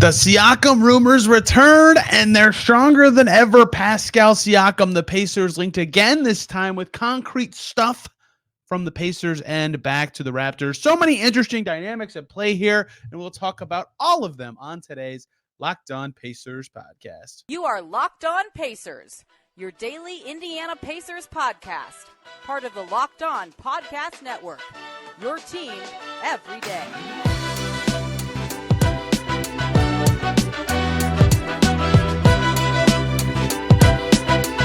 The Siakam rumors return, and they're stronger than ever. Pascal Siakam, the Pacers, linked again, this time with concrete stuff from the Pacers and back to the Raptors. So many interesting dynamics at play here, and we'll talk about all of them on today's Locked On Pacers podcast. You are Locked On Pacers, your daily Indiana Pacers podcast, part of the Locked On Podcast Network, your team every day.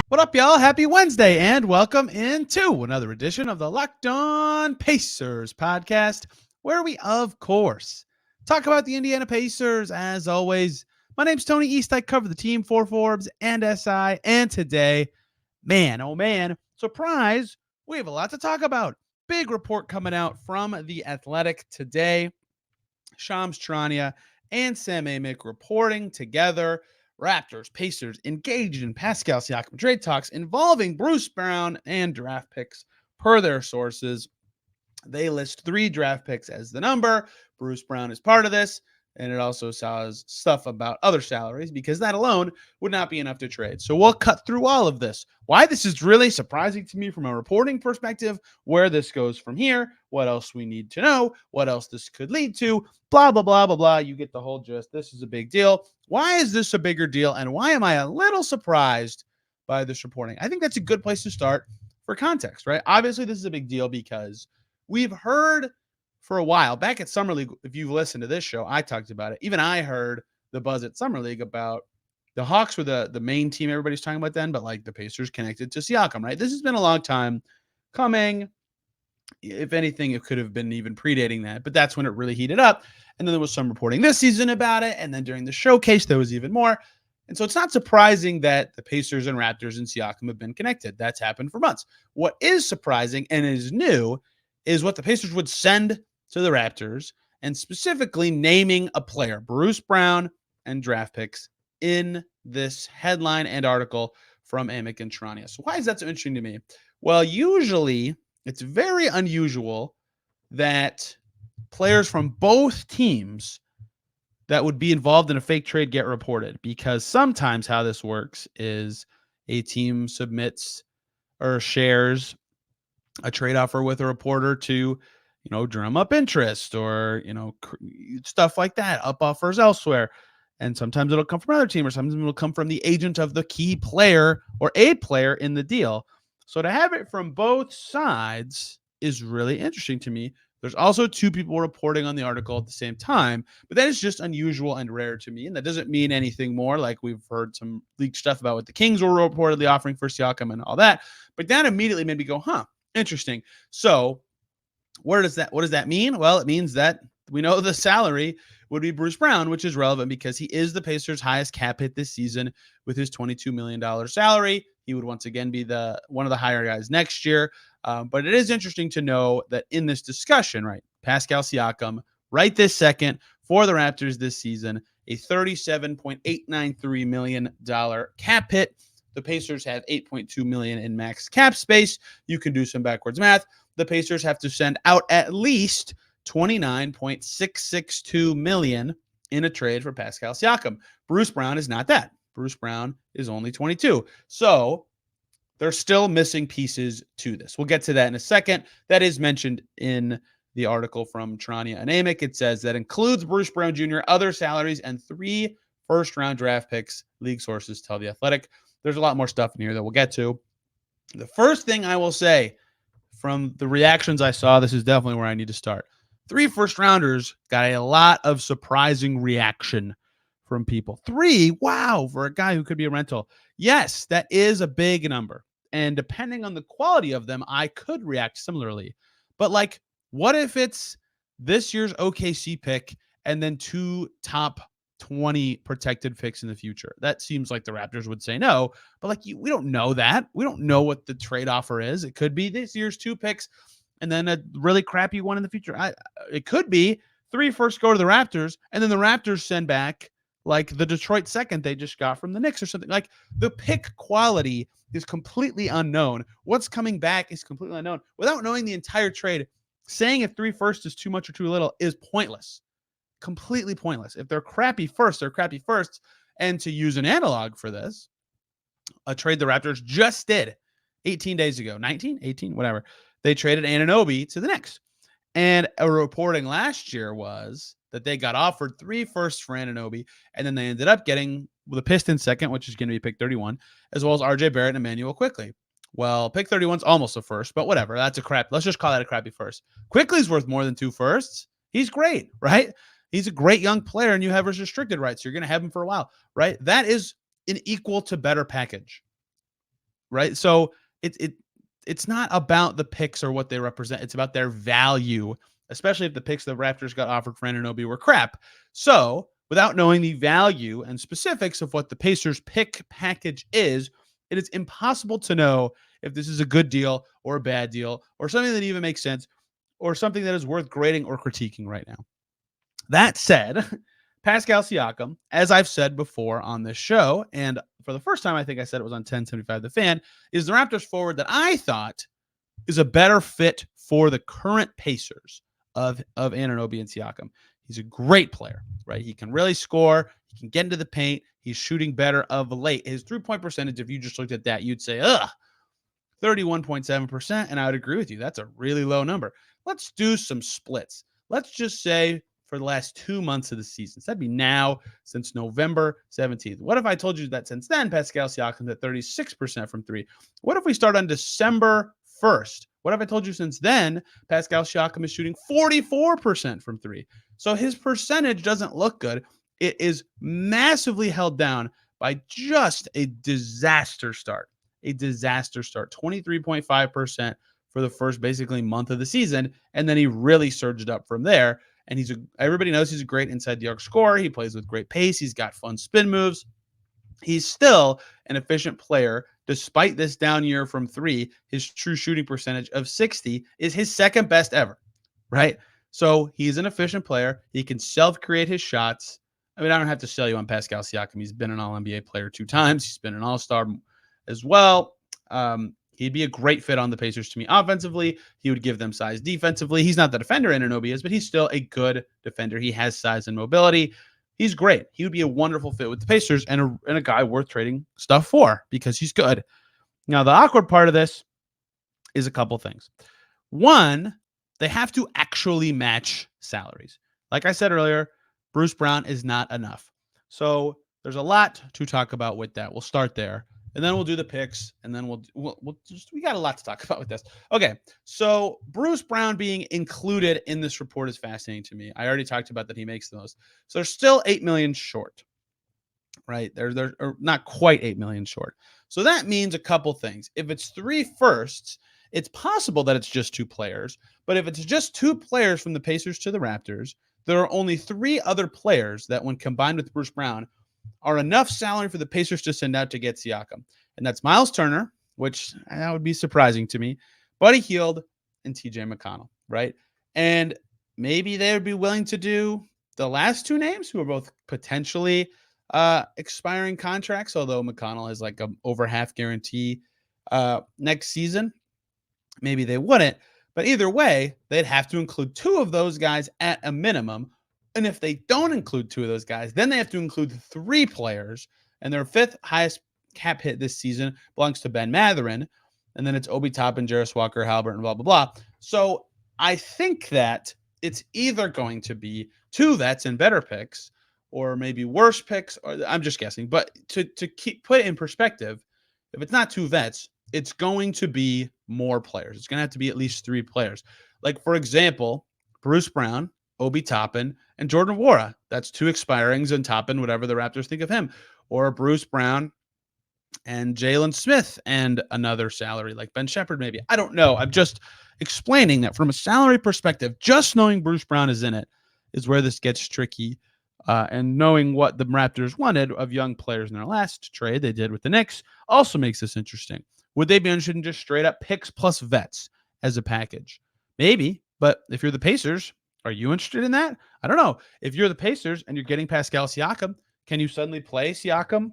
What up, y'all? Happy Wednesday, and welcome into another edition of the Locked On Pacers podcast, where we, of course, talk about the Indiana Pacers. As always, my name's Tony East. I cover the team for Forbes and SI, and today, man, oh man, surprise, we have a lot to talk about. Big report coming out from The Athletic today. Shams Charania and Sam Amick reporting together. Raptors, Pacers engaged in Pascal Siakam trade talks involving Bruce Brown and draft picks per their sources. They list 3 draft picks as the number. Bruce Brown is part of this, and it also says stuff about other salaries because that alone would not be enough to trade. So we'll cut through all of this. Why this is really surprising to me from a reporting perspective, where this goes from here, what else we need to know, what else this could lead to, blah, blah, blah, blah, blah. You get the whole gist. This is a big deal. Why is this a bigger deal, and why am I a little surprised by this reporting? I think that's a good place to start for context, right? Obviously, this is a big deal because we've heard for a while, back at Summer League, if you've listened to this show, I talked about it. Even I heard the buzz at Summer League about the Hawks were the main team everybody's talking about then, but like the Pacers connected to Siakam, right? This has been a long time coming. If anything, it could have been even predating that, but that's when it really heated up. And then there was some reporting this season about it. And then during the showcase, there was even more. And so it's not surprising that the Pacers and Raptors and Siakam have been connected. That's happened for months. What is surprising and is new is what the Pacers would send to the Raptors, and specifically naming a player, Bruce Brown, and draft picks in this headline and article from Amick and Charania. So why is that so interesting to me? Well, usually it's very unusual that players from both teams that would be involved in a fake trade get reported, because sometimes how this works is a team submits or shares a trade offer with a reporter to, drum up interest or, stuff like that, up offers elsewhere. And sometimes it'll come from another team, or sometimes it'll come from the agent of the key player or a player in the deal. So to have it from both sides is really interesting to me. There's also 2 people reporting on the article at the same time, but that is just unusual and rare to me. And that doesn't mean anything more. Like we've heard some leaked stuff about what the Kings were reportedly offering for Siakam and all that. But that immediately made me go, interesting. So what does that mean? Well, it means that we know the salary would be Bruce Brown, which is relevant because he is the Pacers' highest cap hit this season with his $22 million salary. He would once again be one of the higher guys next year. But it is interesting to know that in this discussion, right, Pascal Siakam, right this second for the Raptors this season, a $37.893 million cap hit. The Pacers have $8.2 million in max cap space. You can do some backwards math. The Pacers have to send out at least $29.662 million in a trade for Pascal Siakam. Bruce Brown is not that. Bruce Brown is only 22. So they're still missing pieces to this. We'll get to that in a second. That is mentioned in the article from Charania and Amick. It says that includes Bruce Brown Jr., other salaries, and 3 first-round draft picks, league sources tell The Athletic. There's a lot more stuff in here that we'll get to. The first thing I will say from the reactions I saw, this is definitely where I need to start. 3 first-rounders got a lot of surprising reaction from people. 3, wow, for a guy who could be a rental. Yes, that is a big number. And depending on the quality of them, I could react similarly. But what if it's this year's OKC pick and then 2 top 20 protected picks in the future? That seems like the Raptors would say no, but we don't know that. We don't know what the trade offer is. It could be this year's 2 picks and then a really crappy one in the future. It could be 3 first go to the Raptors, and then the Raptors send back the Detroit second they just got from the Knicks or something. The pick quality is completely unknown. What's coming back is completely unknown. Without knowing the entire trade, saying if 3 first is too much or too little is pointless. completely pointless. If they're crappy first, they're crappy first. And to use an analog for this, a trade the Raptors just did 18 days ago, 19, 18, whatever. They traded Anunoby to the Knicks. And a reporting last year was that they got offered 3 firsts for Anunoby, and then they ended up getting the Pistons second, which is going to be pick 31, as well as RJ Barrett and Emmanuel Quickley. Well, pick 31's almost a first, but whatever. That's a crap. Let's just call that a crappy first. Quickley's worth more than 2 firsts. He's great, right? He's a great young player, and you have his restricted rights. So you're going to have him for a while, right? That is an equal to better package, right? So it's not about the picks or what they represent. It's about their value, especially if the picks the Raptors got offered for Anunoby were crap. So without knowing the value and specifics of what the Pacers pick package is, it is impossible to know if this is a good deal or a bad deal or something that even makes sense or something that is worth grading or critiquing right now. That said, Pascal Siakam, as I've said before on this show, and for the first time I think I said it was on 1075 The Fan, is the Raptors forward that I thought is a better fit for the current Pacers of Anunoby and Siakam. He's a great player, right? He can really score. He can get into the paint. He's shooting better of late. His 3-point percentage, if you just looked at that, you'd say, 31.7%. And I would agree with you. That's a really low number. Let's do some splits. Let's just say for the last 2 months of the season. So that'd be now since November 17th. What if I told you that since then, Pascal Siakam's at 36% from 3? What if we start on December 1st? What if I told you since then, Pascal Siakam is shooting 44% from 3? So his percentage doesn't look good. It is massively held down by just a disaster start. 23.5% for the first basically month of the season. And then he really surged up from there. And everybody knows he's a great inside the arc scorer. He plays with great pace. He's got fun spin moves. He's still an efficient player. Despite this down year from 3, his true shooting percentage of 60 is his second best ever, right? So he's an efficient player. He can self-create his shots. I mean, I don't have to sell you on Pascal Siakam. He's been an All-NBA player 2 times. He's been an All-Star as well. He'd be a great fit on the Pacers to me offensively. He would give them size defensively. He's not the defender Anunoby is, but he's still a good defender. He has size and mobility. He's great. He would be a wonderful fit with the Pacers and a guy worth trading stuff for because he's good. Now, the awkward part of this is a couple things. One, they have to actually match salaries. Like I said earlier, Bruce Brown is not enough. So there's a lot to talk about with that. We'll start there. And then we'll do the picks, and then we got a lot to talk about with this. Okay, so Bruce Brown being included in this report is fascinating to me. I already talked about that he makes the most. So they're still $8 million short, right? They're not quite $8 million short. So that means a couple things. If it's 3 firsts, it's possible that it's just 2 players. But if it's just 2 players from the Pacers to the Raptors, there are only 3 other players that, when combined with Bruce Brown, are enough salary for the Pacers to send out to get Siakam. And that's Miles Turner, which that would be surprising to me, Buddy Hield, and TJ McConnell, right? And maybe they would be willing to do the last 2 names, who are both potentially expiring contracts, although McConnell is like a over half guarantee next season. Maybe they wouldn't. But either way, they'd have to include 2 of those guys at a minimum. And if they don't include 2 of those guys, then they have to include 3 players. And their 5th highest cap hit this season belongs to Ben Mathurin. And then it's Obi Toppin, Jarris Walker, Haliburton, blah, blah, blah. So I think that it's either going to be 2 vets and better picks, or maybe worse picks. Or I'm just guessing. But to put it in perspective, if it's not 2 vets, it's going to be more players. It's going to have to be at least 3 players. Like, for example, Bruce Brown, Obi Toppin, and Jordan Nwora. That's 2 expirings, and Toppin, whatever the Raptors think of him. Or Bruce Brown and Jalen Smith and another salary like Ben Shepherd maybe. I don't know. I'm just explaining that from a salary perspective, just knowing Bruce Brown is in it is where this gets tricky. And knowing what the Raptors wanted of young players in their last trade they did with the Knicks also makes this interesting. Would they be interested in just straight up picks plus vets as a package? Maybe, but if you're the Pacers, are you interested in that? I don't know. If you're the Pacers and you're getting Pascal Siakam, can you suddenly play Siakam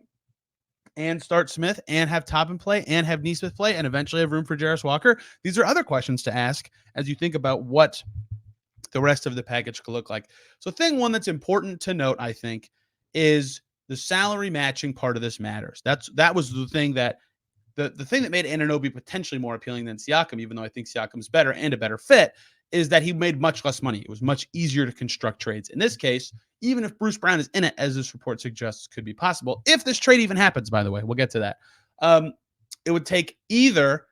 and start Smith and have Toppin play and have Nesmith play and eventually have room for Jarris Walker? These are other questions to ask as you think about what the rest of the package could look like. So thing one that's important to note, I think, is the salary matching part of this matters. That was the thing that the thing that made Anunoby potentially more appealing than Siakam, even though I think Siakam's better and a better fit, is that he made much less money. It was much easier to construct trades. In this case, even if Bruce Brown is in it, as this report suggests could be possible, if this trade even happens, by the way, we'll get to that. It would take either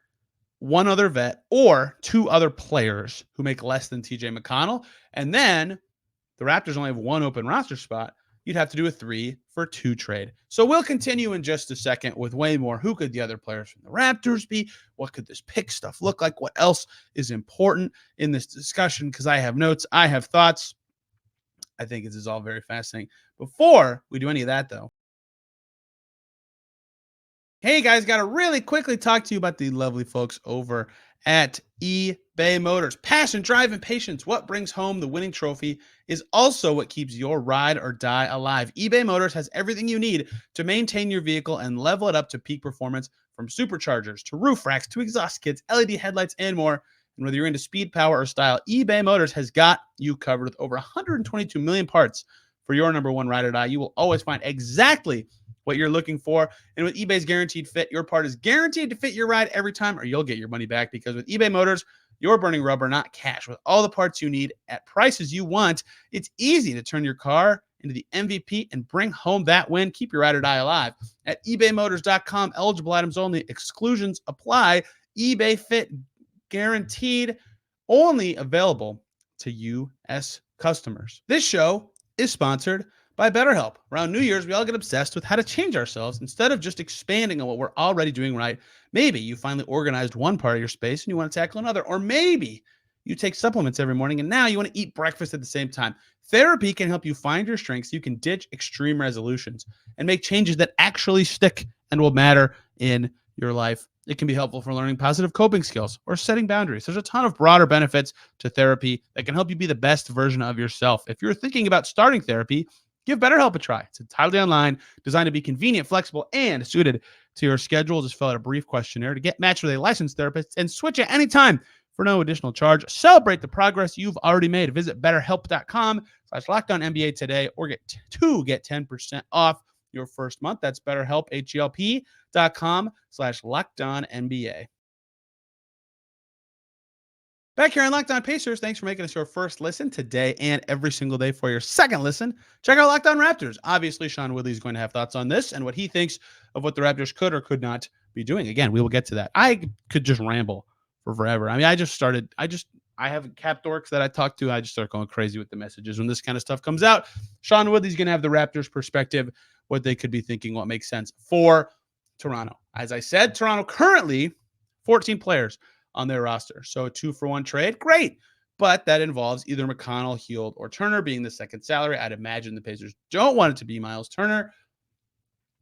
one other vet or two other players who make less than TJ McConnell. And then the Raptors only have one open roster spot. You'd have to do a 3-for-2 trade. So we'll continue in just a second with way more. Who could the other players from the Raptors be? What could this pick stuff look like? What else is important in this discussion? Because I have notes, I have thoughts. I think this is all very fascinating. Before we do any of that, though, hey guys, got to really quickly talk to you about the lovely folks over at eBay Motors. Passion, drive, and patience. What brings home the winning trophy is also what keeps your ride or die alive. eBay Motors has everything you need to maintain your vehicle and level it up to peak performance, from superchargers to roof racks to exhaust kits, LED headlights, and more. And whether you're into speed, power, or style, eBay Motors has got you covered. With over 122 million parts for your number one ride or die, you will always find exactly what you're looking for. And with eBay's guaranteed fit, your part is guaranteed to fit your ride every time, or you'll get your money back. Because with eBay Motors, you're burning rubber, not cash. With all the parts you need at prices you want, it's easy to turn your car into the MVP and bring home that win. Keep your ride or die alive at ebaymotors.com. Eligible items only. Exclusions apply. eBay Fit guaranteed. Only available to U.S. customers. This show is sponsored by BetterHelp. Around New Year's, we all get obsessed with how to change ourselves instead of just expanding on what we're already doing right. Maybe you finally organized one part of your space and you want to tackle another. Or maybe you take supplements every morning and now you want to eat breakfast at the same time. Therapy can help you find your strengths so you can ditch extreme resolutions and make changes that actually stick and will matter in your life. It can be helpful for learning positive coping skills or setting boundaries. There's a ton of broader benefits to therapy that can help you be the best version of yourself. If you're thinking about starting therapy, give BetterHelp a try. It's entirely online, designed to be convenient, flexible, and suited to your schedule. Just fill out a brief questionnaire to get matched with a licensed therapist and switch at any time for no additional charge. Celebrate the progress you've already made. Visit BetterHelp.com/LockedOnNBA today or get 10% off your first month. That's BetterHelp, HELP.com/LockedOnNBA. Back here on Locked On Pacers, thanks for making us your first listen today and every single day. For your second listen, check out Locked On Raptors. Obviously, Sean Woodley is going to have thoughts on this and what he thinks of what the Raptors could or could not be doing. Again, we will get to that. I could just ramble for forever. I mean, I have cap dorks that I talk to. I just start going crazy with the messages when this kind of stuff comes out. Sean Woodley's going to have the Raptors perspective, what they could be thinking, what makes sense for Toronto. As I said, Toronto currently 14 players on their roster. So a 2-for-1 trade, great. But that involves either McConnell, Hield, or Turner being the second salary. I'd imagine the Pacers don't want it to be Miles Turner.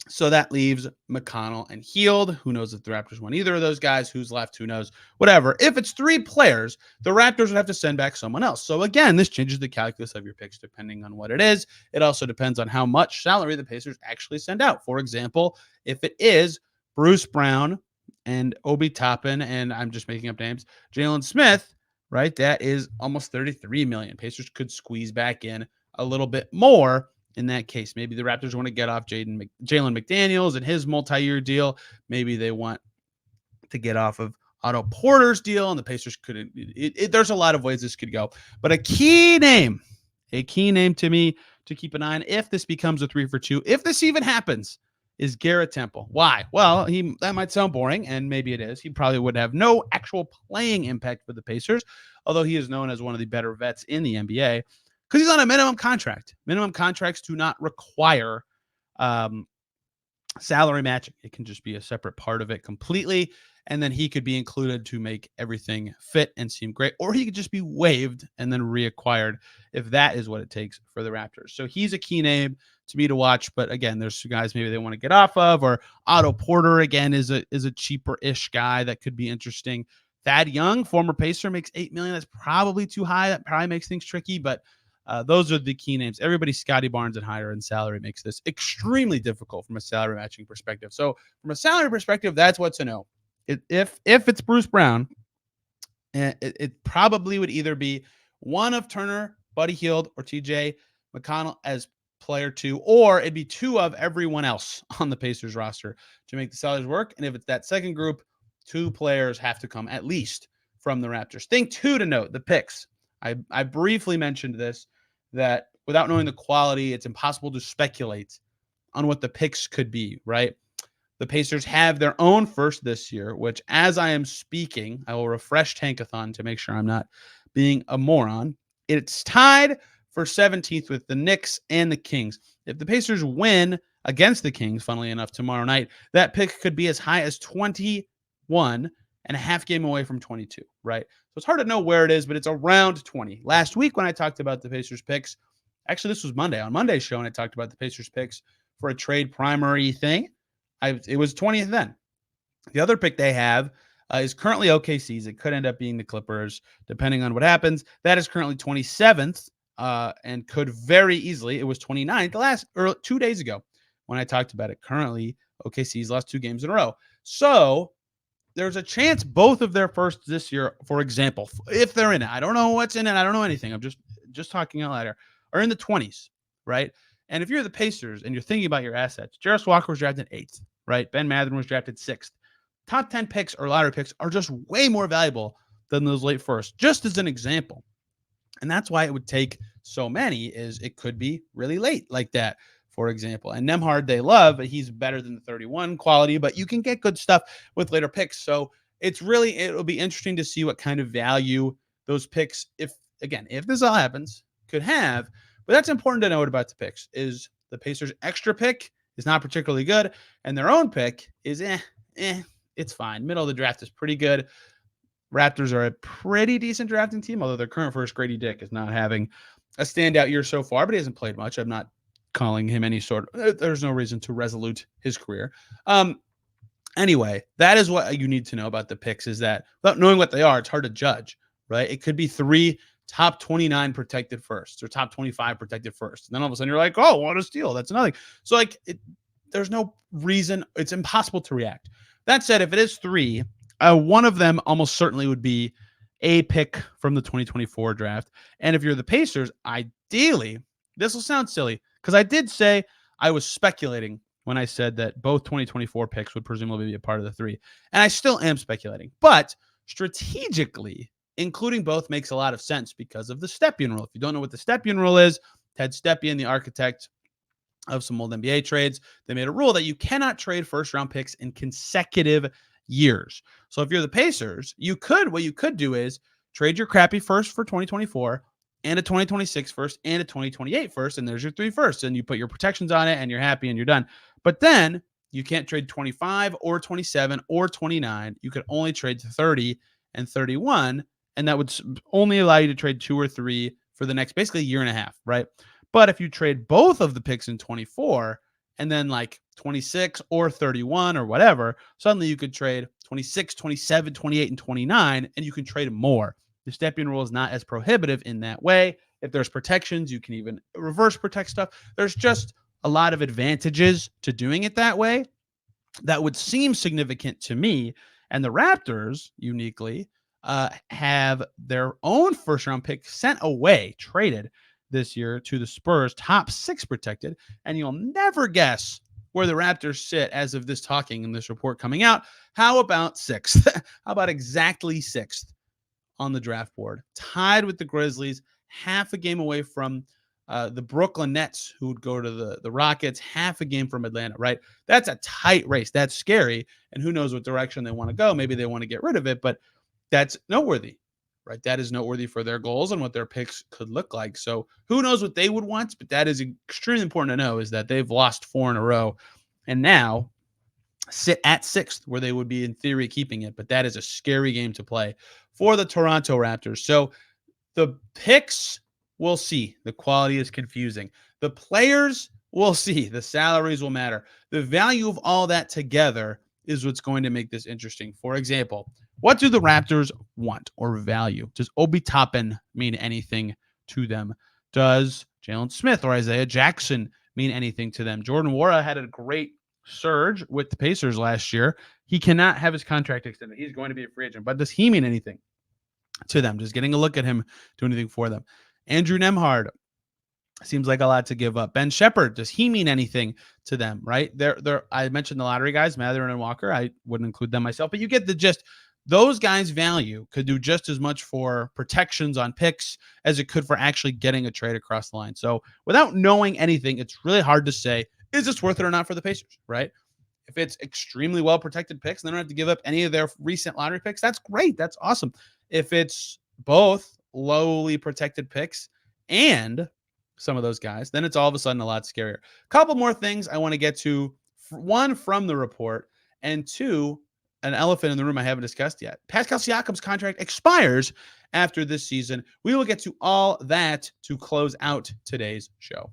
So that leaves McConnell and Hield. Who knows if the Raptors want either of those guys? Who's left? Who knows? Whatever. If it's three players, the Raptors would have to send back someone else. So again, this changes the calculus of your picks depending on what it is. It also depends on how much salary the Pacers actually send out. For example, if it is Bruce Brown and Obi Toppin, and I'm just making up names, Jalen Smith, right? That is almost $33 million. Pacers could squeeze back in a little bit more in that case. Maybe the Raptors want to get off Jalen McDaniels and his multi-year deal. Maybe they want to get off of Otto Porter's deal, and the Pacers couldn't. There's a lot of ways this could go. But a key name to me to keep an eye on if this becomes a 3-for-2, if this even happens, is Garrett Temple. Why? Well, that might sound boring, and maybe it is. He probably would have no actual playing impact for the Pacers, although he is known as one of the better vets in the NBA because he's on a minimum contract. Minimum contracts do not require salary matching. It can just be a separate part of it completely, and then he could be included to make everything fit and seem great, or he could just be waived and then reacquired if that is what it takes for the Raptors. So he's a key name to me to watch, but again, there's some guys maybe they want to get off of, or Otto Porter again is a cheaper-ish guy that could be interesting. Thad Young, former Pacer, makes $8 million. That's probably too high. That probably makes things tricky, but those are the key names. Everybody Scotty Barnes and higher in salary makes this extremely difficult from a salary matching perspective. So from a salary perspective, that's what to know. If it's Bruce Brown, it probably would either be one of Turner, Buddy Hield, or TJ McConnell as player 2, or it'd be 2 of everyone else on the Pacers roster to make the salaries work. And if it's that second group, 2 players have to come at least from the Raptors. Thing 2 to note, the picks. I briefly mentioned this, that without knowing the quality, it's impossible to speculate on what the picks could be, right? The Pacers have their own first this year, which as I am speaking, I will refresh Tankathon to make sure I'm not being a moron. It's tied for 17th with the Knicks and the Kings. If the Pacers win against the Kings, funnily enough, tomorrow night, that pick could be as high as 21 and a half game away from 22, right? So it's hard to know where it is, but it's around 20. Last week when I talked about the Pacers picks, actually this was Monday, on Monday's show, and I talked about the Pacers picks for a trade primary thing. It was 20th then. The other pick they have is currently OKC's. It could end up being the Clippers, depending on what happens. That is currently 27th and could very easily. It was 29th 2 days ago when I talked about it. Currently, OKC's lost 2 games in a row. So there's a chance both of their firsts this year, for example, if they're in it. I don't know what's in it. I don't know anything. I'm just talking out loud here. Are in the 20s, right? And if you're the Pacers and you're thinking about your assets, Jarris Walker was drafted 8th, right? Ben Mathurin was drafted 6th. Top 10 picks or lottery picks are just way more valuable than those late firsts, just as an example. And that's why it would take so many, is it could be really late like that, for example. And Nembhard they love, but he's better than the 31 quality, but you can get good stuff with later picks. So it'll be interesting to see what kind of value those picks, if this all happens, could have. But that's important to note about the picks, is the Pacers' extra pick is not particularly good, and their own pick is it's fine. Middle of the draft is pretty good. Raptors are a pretty decent drafting team, although their current first, Grady Dick, is not having a standout year so far, but he hasn't played much. I'm not calling him any sort of, there's no reason to resolute his career. Anyway, that is what you need to know about the picks, is that without knowing what they are, it's hard to judge, right? It could be 3 top 29 protected firsts or top 25 protected firsts. And then all of a sudden you're like, oh, what a steal. That's another thing. So there's no reason. It's impossible to react. That said, if it is 3, one of them almost certainly would be a pick from the 2024 draft. And if you're the Pacers, ideally, this will sound silly because I did say I was speculating when I said that both 2024 picks would presumably be a part of the 3. And I still am speculating. But strategically, including both makes a lot of sense because of the Stepien rule. If you don't know what the Stepien rule is, Ted Stepien, the architect of some old NBA trades, they made a rule that you cannot trade first-round picks in consecutive years. So if you're the Pacers, what you could do is trade your crappy first for 2024 and a 2026 first and a 2028 first, and there's your 3 firsts, and you put your protections on it, and you're happy, and you're done. But then you can't trade 25 or 27 or 29. You could only trade 30 and 31, and that would only allow you to trade 2 or 3 for the next basically year and a half, right? But if you trade both of the picks in 24 and then like 26 or 31 or whatever, suddenly you could trade 26, 27, 28, and 29, and you can trade more. The Stepien rule is not as prohibitive in that way. If there's protections, you can even reverse protect stuff. There's just a lot of advantages to doing it that way that would seem significant to me. And the Raptors, uniquely, have their own first-round pick sent away, traded this year to the Spurs, top 6 protected. And you'll never guess where the Raptors sit as of this talking and this report coming out. How about 6th? How about exactly 6th on the draft board? Tied with the Grizzlies, half a game away from the Brooklyn Nets, who would go to the Rockets, half a game from Atlanta, right? That's a tight race. That's scary. And who knows what direction they want to go. Maybe they want to get rid of it, but that's noteworthy, right? That is noteworthy for their goals and what their picks could look like. So who knows what they would want, but that is extremely important to know, is that they've lost 4 in a row and now sit at 6th, where they would be in theory keeping it. But that is a scary game to play for the Toronto Raptors. So the picks, we'll see. The quality is confusing. The players, we'll see. The salaries will matter. The value of all that together is what's going to make this interesting. For example, what do the Raptors want or value? Does Obi Toppin mean anything to them? Does Jalen Smith or Isaiah Jackson mean anything to them? Jordan Nwora had a great surge with the Pacers last year. He cannot have his contract extended. He's going to be a free agent. But does he mean anything? to them. Just getting a look at him, do anything for them. Andrew Nemhard seems like a lot to give up. Ben Shepherd, does he mean anything to them, right? I mentioned the lottery guys, Mathurin and Walker. I wouldn't include them myself, but you get the gist. Those guys' value could do just as much for protections on picks as it could for actually getting a trade across the line. So without knowing anything, it's really hard to say, is this worth it or not for the Pacers, right? If it's extremely well protected picks and they don't have to give up any of their recent lottery picks, that's great. That's awesome. If it's both lowly protected picks and some of those guys, then it's all of a sudden a lot scarier. Couple more things I want to get to. One, from the report, and two, an elephant in the room I haven't discussed yet. Pascal Siakam's contract expires after this season. We will get to all that to close out today's show.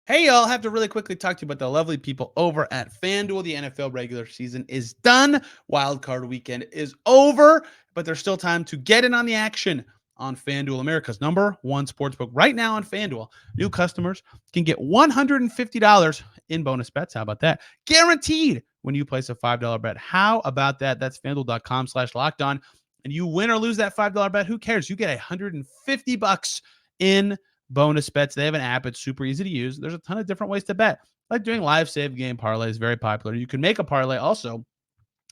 Hey, y'all, have to really quickly talk to you about the lovely people over at FanDuel. The NFL regular season is done. Wild card weekend is over, but there's still time to get in on the action on FanDuel, America's #1 sportsbook. Right now on FanDuel, new customers can get $150 in bonus bets. How about that? Guaranteed when you place a $5 bet. How about that? That's FanDuel.com/lockedon. And you win or lose that $5 bet, who cares? You get $150 in bonus bets. They have an app. It's super easy to use. There's a ton of different ways to bet, like doing live save game parlays, very popular. You can make a parlay also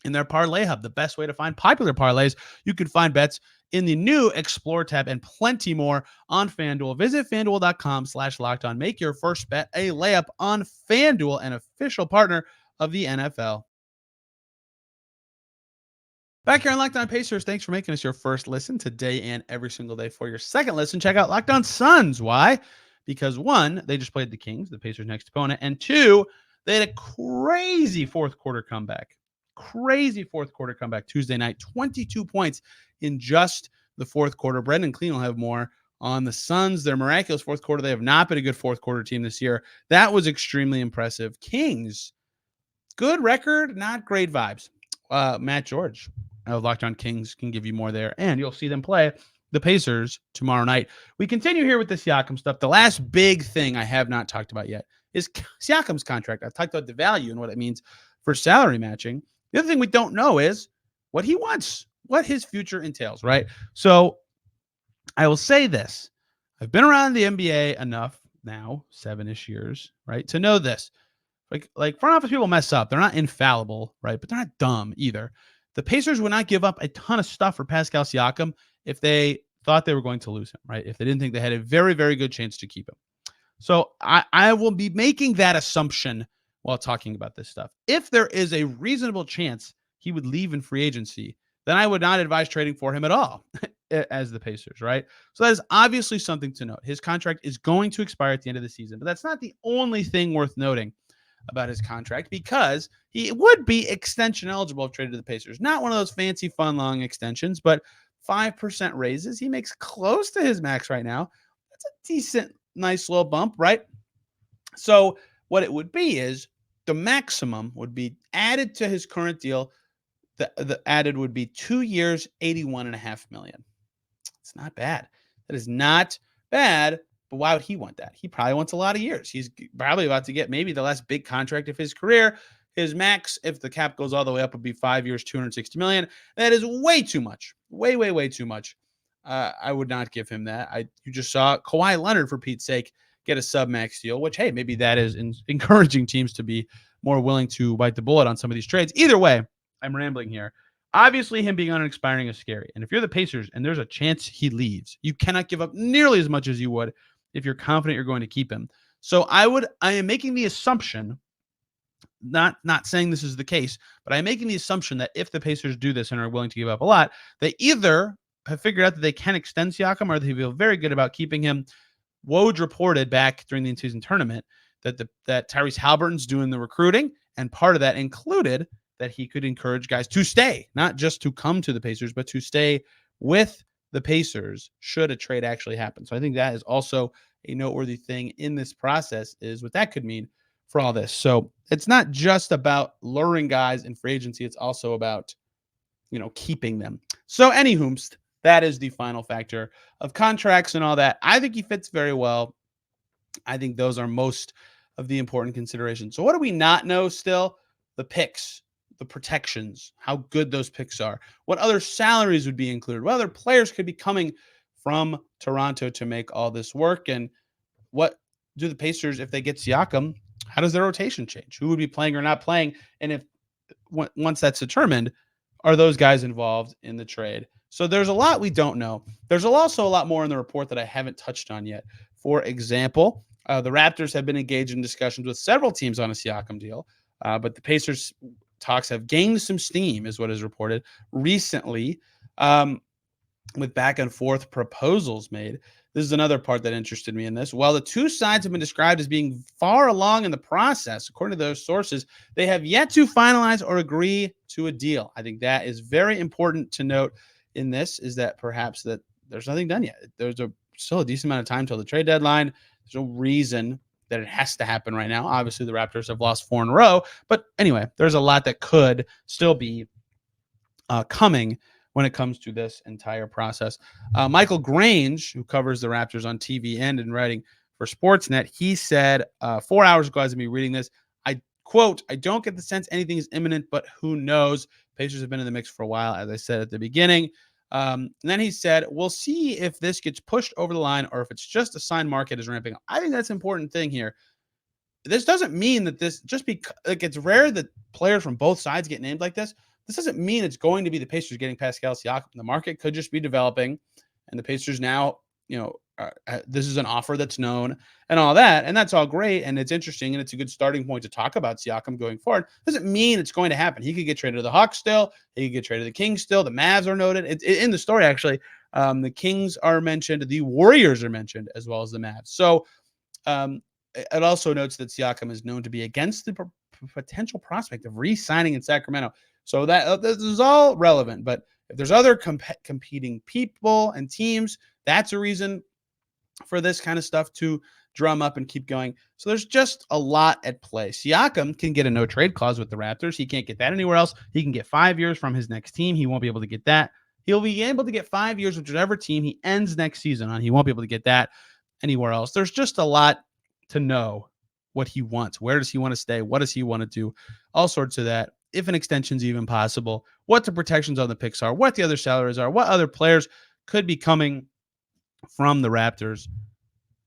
in their parlay hub, the best way to find popular parlays. You can find bets in the new Explore tab and plenty more on FanDuel. Visit FanDuel.com/lockedon. Make your first bet a layup on FanDuel, an official partner of the NFL. Back here on Locked On Pacers, thanks for making us your first listen today and every single day. For your second listen, check out Locked On Suns. Why? Because one, they just played the Kings, the Pacers' next opponent, and two, they had a crazy fourth quarter comeback. Tuesday night, 22 points in just the fourth quarter. Brendan Clean will have more on the Suns. Their miraculous fourth quarter. They have not been a good fourth quarter team this year. That was extremely impressive. Kings, good record, not great vibes. Matt George of Locked On Kings can give you more there, and you'll see them play the Pacers tomorrow night. We continue here with the Siakam stuff. The last big thing I have not talked about yet is Siakam's contract. I've talked about the value and what it means for salary matching. The other thing we don't know is what he wants, what his future entails, right? So I will say this. I've been around the NBA enough now, 7-ish years, right, to know this. Like front office people mess up. They're not infallible, right? But they're not dumb either. The Pacers would not give up a ton of stuff for Pascal Siakam if they thought they were going to lose him, right? If they didn't think they had a very, very good chance to keep him. So I will be making that assumption while talking about this stuff. If there is a reasonable chance he would leave in free agency, then I would not advise trading for him at all as the Pacers, right? So that is obviously something to note. His contract is going to expire at the end of the season, but that's not the only thing worth noting about his contract, because he would be extension eligible if traded to the Pacers. Not one of those fancy, fun, long extensions, but 5% raises. He makes close to his max right now. That's a decent, nice little bump, right? So what it would be is the maximum would be added to his current deal. The added would be 2 years, $81.5 million. It's not bad. That is not bad. But why would he want that? He probably wants a lot of years. He's probably about to get maybe the last big contract of his career. His max, if the cap goes all the way up, would be 5 years, $260 million. That is way too much. Way, way, way too much. I would not give him that. You just saw Kawhi Leonard, for Pete's sake, get a sub-max deal, which, hey, maybe that is encouraging teams to be more willing to bite the bullet on some of these trades. Either way, I'm rambling here. Obviously, him being unexpiring is scary. And if you're the Pacers and there's a chance he leaves, you cannot give up nearly as much as you would if you're confident you're going to keep him. So I am making the assumption, not saying this is the case, but I'm making the assumption that if the Pacers do this and are willing to give up a lot, they either have figured out that they can extend Siakam or they feel very good about keeping him. Woj reported back during the in-season tournament that Tyrese Halliburton's doing the recruiting, and part of that included that he could encourage guys to stay, not just to come to the Pacers, but to stay with the Pacers should a trade actually happen. So I think that is also a noteworthy thing in this process, is what that could mean for all this. So it's not just about luring guys in free agency. It's also about, keeping them. So anywho, that is the final factor of contracts and all that. I think he fits very well. I think those are most of the important considerations. So what do we not know still? The picks. the protections, how good those picks are, what other salaries would be included, what other players could be coming from Toronto to make all this work, and what do the Pacers, if they get Siakam, how does their rotation change? Who would be playing or not playing? And if once that's determined, are those guys involved in the trade? So there's a lot we don't know. There's also a lot more in the report that I haven't touched on yet. For example, the Raptors have been engaged in discussions with several teams on a Siakam deal, but the Pacers talks have gained some steam, is what is reported recently, with back and forth proposals made. This is another part that interested me in this. While the two sides have been described as being far along in the process, according to those sources, they have yet to finalize or agree to a deal. I think that is very important to note in this, is that perhaps that there's nothing done yet. There's still a decent amount of time till the trade deadline. There's no reason that it has to happen right now. Obviously, the Raptors have lost 4 in a row. But anyway, there's a lot that could still be coming when it comes to this entire process. Michael Grange, who covers the Raptors on TV and in writing for Sportsnet, he said 4 hours ago, as I'm reading this, I quote, "I don't get the sense anything is imminent, but who knows? Pacers have been in the mix for a while, as I said at the beginning." And then he said, "We'll see if this gets pushed over the line or if it's just a sign market is ramping up." I think that's an important thing here. This doesn't mean that this just because like it's rare that players from both sides get named like this. This doesn't mean it's going to be the Pacers getting Pascal Siakam. The market could just be developing, and the Pacers now, this is an offer that's known and all that, and that's all great, and it's interesting, and it's a good starting point to talk about Siakam going forward. Doesn't mean it's going to happen. He could get traded to the Hawks still. He could get traded to the Kings still. The Mavs are noted. In the story, actually. The Kings are mentioned. The Warriors are mentioned, as well as the Mavs. So it also notes that Siakam is known to be against the potential prospect of re-signing in Sacramento. So that this is all relevant, but if there's other competing people and teams, that's a reason for this kind of stuff to drum up and keep going. So there's just a lot at play. Siakam can get a no-trade clause with the Raptors. He can't get that anywhere else. He can get 5 years from his next team. He won't be able to get that. He'll be able to get 5 years with whatever team he ends next season on. He won't be able to get that anywhere else. There's just a lot to know what he wants. Where does he want to stay? What does he want to do? All sorts of that. If an extension's even possible, what the protections on the picks are, what the other salaries are, what other players could be coming from the Raptors.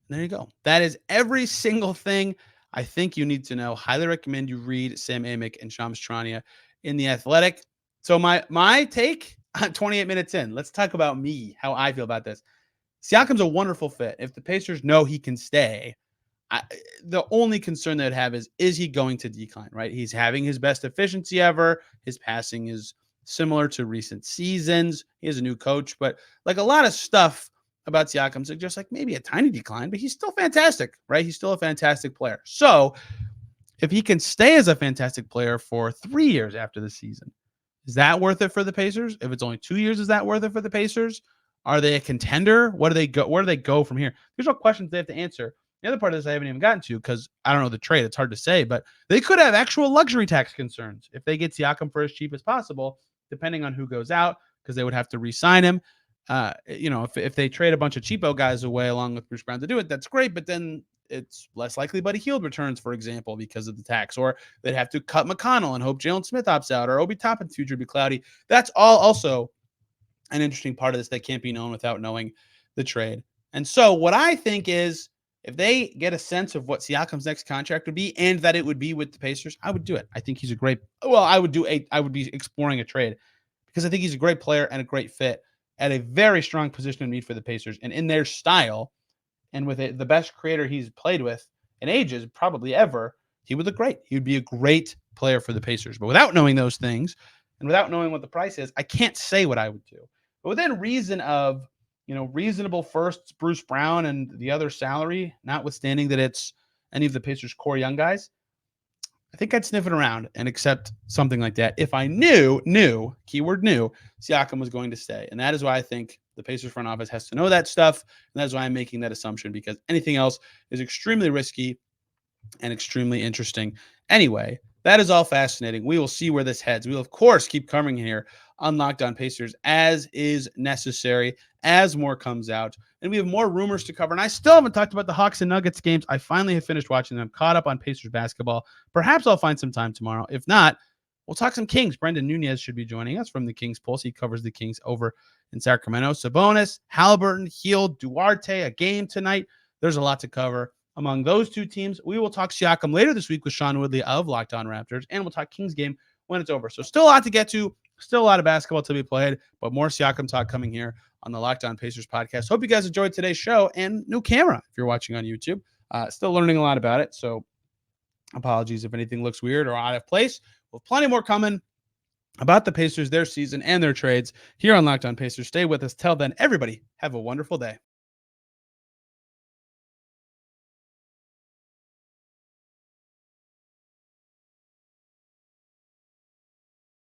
There you go. That is every single thing I think you need to know. Highly recommend you read Sam Amick and Shams Charania in The Athletic. So my take 28 minutes in, let's talk about me, how I feel about this. Siakam's a wonderful fit. If the Pacers know he can stay, the only concern they'd have is he going to decline, right? He's having his best efficiency ever. His passing is similar to recent seasons. He has a new coach, but like a lot of stuff about Siakam suggests like maybe a tiny decline, but he's still fantastic, right? He's still a fantastic player. So if he can stay as a fantastic player for 3 years after the season, is that worth it for the Pacers? If it's only 2 years, is that worth it for the Pacers? Are they a contender? Where do they go from here? There's no questions they have to answer. The other part of this I haven't even gotten to because I don't know the trade. It's hard to say, but they could have actual luxury tax concerns if they get Siakam for as cheap as possible, depending on who goes out, because they would have to re-sign him. If they trade a bunch of cheapo guys away along with Bruce Brown to do it, that's great, but then it's less likely Buddy Hield returns, for example, because of the tax, or they'd have to cut McConnell and hope Jalen Smith opts out, or Obi Toppin's future would be cloudy. That's all also an interesting part of this that can't be known without knowing the trade. And so what I think is, if they get a sense of what Siakam's next contract would be and that it would be with the Pacers, I would do it. I think he's I would be exploring a trade because I think he's a great player and a great fit at a very strong position of need for the Pacers and in their style. And with the best creator he's played with in ages, probably ever, he would look great. He would be a great player for the Pacers. But without knowing those things and without knowing what the price is, I can't say what I would do. But within reason of reasonable firsts, Bruce Brown and the other salary, notwithstanding that it's any of the Pacers' core young guys, I think I'd sniff it around and accept something like that if I knew, keyword knew, Siakam was going to stay. And that is why I think the Pacers front office has to know that stuff. And that's why I'm making that assumption, because anything else is extremely risky and extremely interesting. Anyway, that is all fascinating. We will see where this heads. We will, of course, keep coming here on Locked On Pacers as is necessary, as more comes out. And we have more rumors to cover. And I still haven't talked about the Hawks and Nuggets games. I finally have finished watching them, caught up on Pacers basketball. Perhaps I'll find some time tomorrow. If not, We'll talk some Kings. Brendan Nunez should be joining us from the Kings Pulse. He covers the Kings over in Sacramento. Sabonis, Halliburton, Hield, Duarte, a game tonight. There's a lot to cover among those two teams. We will talk Siakam later this week with Sean Woodley of Locked On Raptors, and we'll talk Kings game when it's over. So still a lot to get to, still a lot of basketball to be played, but more Siakam talk coming here on the Locked On Pacers podcast. Hope you guys enjoyed today's show, and new camera if you're watching on YouTube. Still learning a lot about it, so apologies if anything looks weird or out of place. We'll have plenty more coming about the Pacers, their season, and their trades here on Locked On Pacers. Stay with us. Till then, everybody, have a wonderful day.